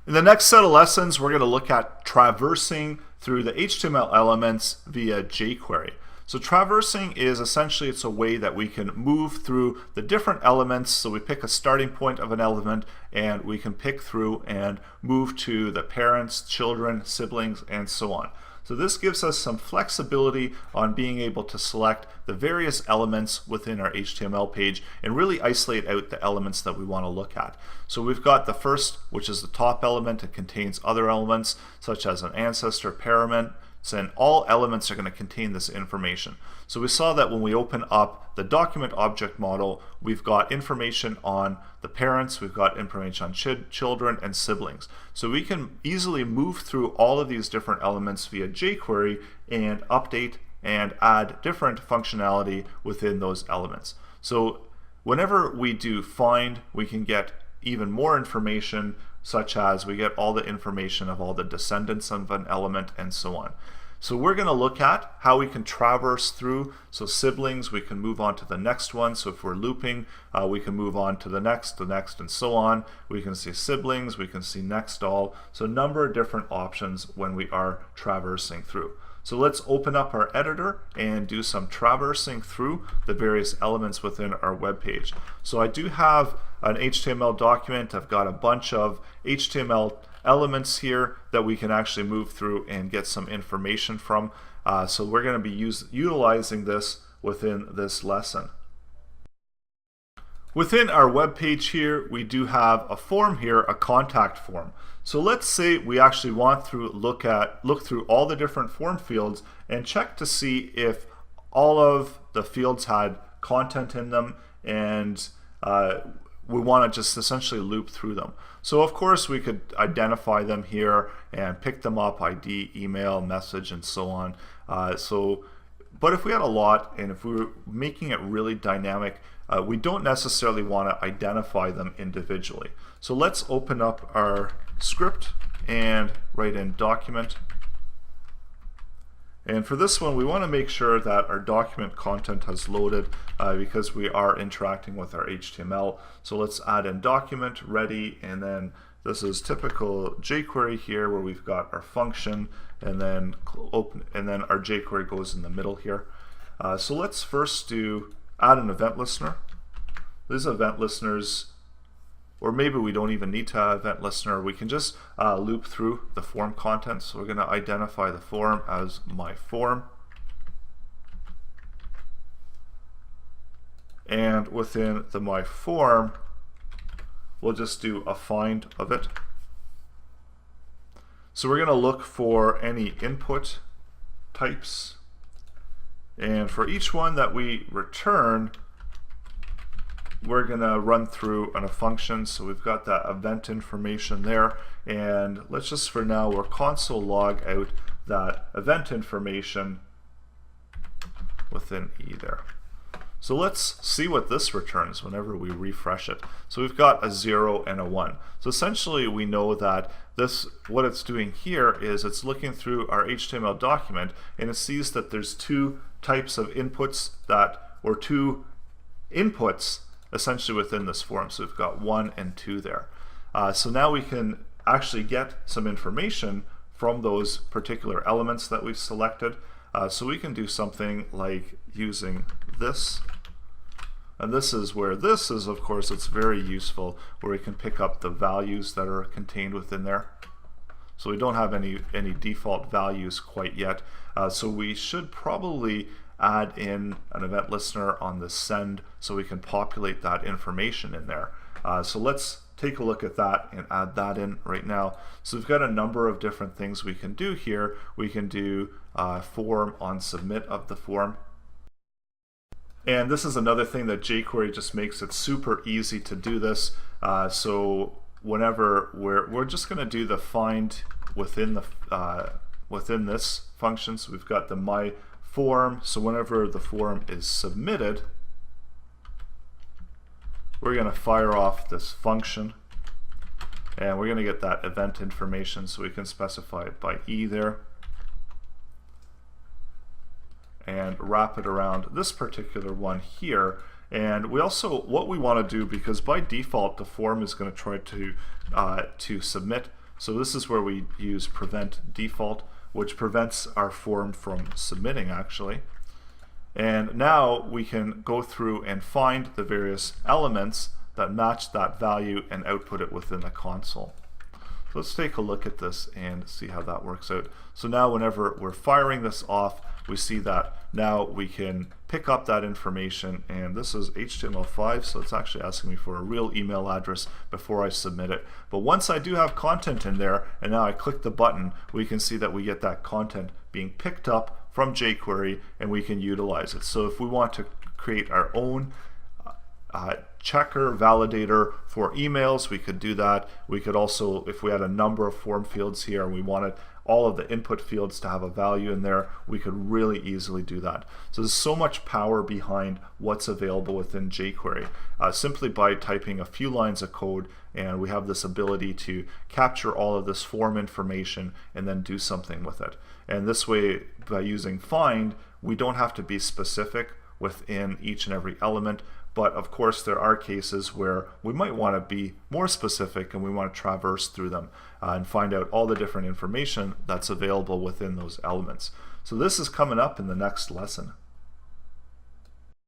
In the next set of lessons, we're going to look at traversing through the HTML elements via jQuery. So traversing is essentially, it's a way that we can move through the different elements. So we pick a starting point of an element and we can pick through and move to the parents, children, siblings, and so on. So this gives us some flexibility on being able to select the various elements within our HTML page and really isolate out the elements that we want to look at. So we've got the first, which is the top element. It contains other elements such as an ancestor, parent, and all elements are going to contain this information. So we saw that when we open up the document object model, we've got information on the parents, we've got information on children and siblings. So we can easily move through all of these different elements via jQuery and update and add different functionality within those elements. So whenever we do find, we can get even more information, such as we get all the information of all the descendants of an element and so on. So we're going to look at how we can traverse through. So siblings, we can move on to the next one. So if we're looping, we can move on to the next, and so on. We can see siblings, we can see next all. So a number of different options when we are traversing through. So let's open up our editor and do some traversing through the various elements within our web page. So I do have an HTML document. I've got a bunch of HTML elements here that we can actually move through and get some information from. So we're going to be utilizing this within this lesson. Within our web page here, we do have a form here, a contact form. So let's say we actually want to look through all the different form fields and check to see if all of the fields had content in them, and we want to just essentially loop through them. So of course we could identify them here and pick them up, ID, email, message, and so on. But if we had a lot and if we were making it really dynamic, we don't necessarily want to identify them individually. So let's open up our script and write in document. And for this one, we want to make sure that our document content has loaded because we are interacting with our HTML. So let's add in document ready, and then this is typical jQuery here where we've got our function, and then open, and then our jQuery goes in the middle here. So let's first add an event listener. These event listeners, or maybe we don't even need to have event listener. We can just loop through the form content. So we're going to identify the form as my form. And within the my form, we'll just do a find of it. So we're going to look for any input types. And for each one that we return, we're going to run through on a function. So we've got that event information there, and let's just for now we'll console log out that event information within E there. So let's see what this returns whenever we refresh it. So we've got a 0 and a 1. So essentially we know that what it's doing here is it's looking through our HTML document and it sees that there's two types of inputs or two inputs essentially within this form. So we've got 1 and 2 there. So now we can actually get some information from those particular elements that we've selected. So we can do something like using this. And this is where this is, of course, it's very useful, where we can pick up the values that are contained within there. So we don't have any default values quite yet. So we should probably add in an event listener on the send so we can populate that information in there. So let's take a look at that and add that in right now. So we've got a number of different things we can do here. We can do form on submit of the form. And this is another thing that jQuery just makes it super easy to do this. So whenever we're just going to do the find within this function. So we've got the my form. So whenever the form is submitted, we're going to fire off this function, and we're going to get that event information. So we can specify it by E there and wrap it around this particular one here. And we also, what we want to do, because by default the form is going to try to submit So this is where we use prevent default, which prevents our form from submitting actually. And now we can go through and find the various elements that match that value and output it within the console. So let's take a look at this and see how that works out. So now whenever we're firing this off, we see that now we can pick up that information, and this is HTML5, so it's actually asking me for a real email address before I submit it. But once I do have content in there, and now I click the button, we can see that we get that content being picked up from jQuery, and we can utilize it. So if we want to create our own checker validator for emails, we could do that. We could also, if we had a number of form fields here and we wanted all of the input fields to have a value in there, we could really easily do that. So there's so much power behind what's available within jQuery. Simply by typing a few lines of code, and we have this ability to capture all of this form information and then do something with it. And this way, by using find, we don't have to be specific within each and every element. But of course, there are cases where we might want to be more specific and we want to traverse through them and find out all the different information that's available within those elements. So this is coming up in the next lesson.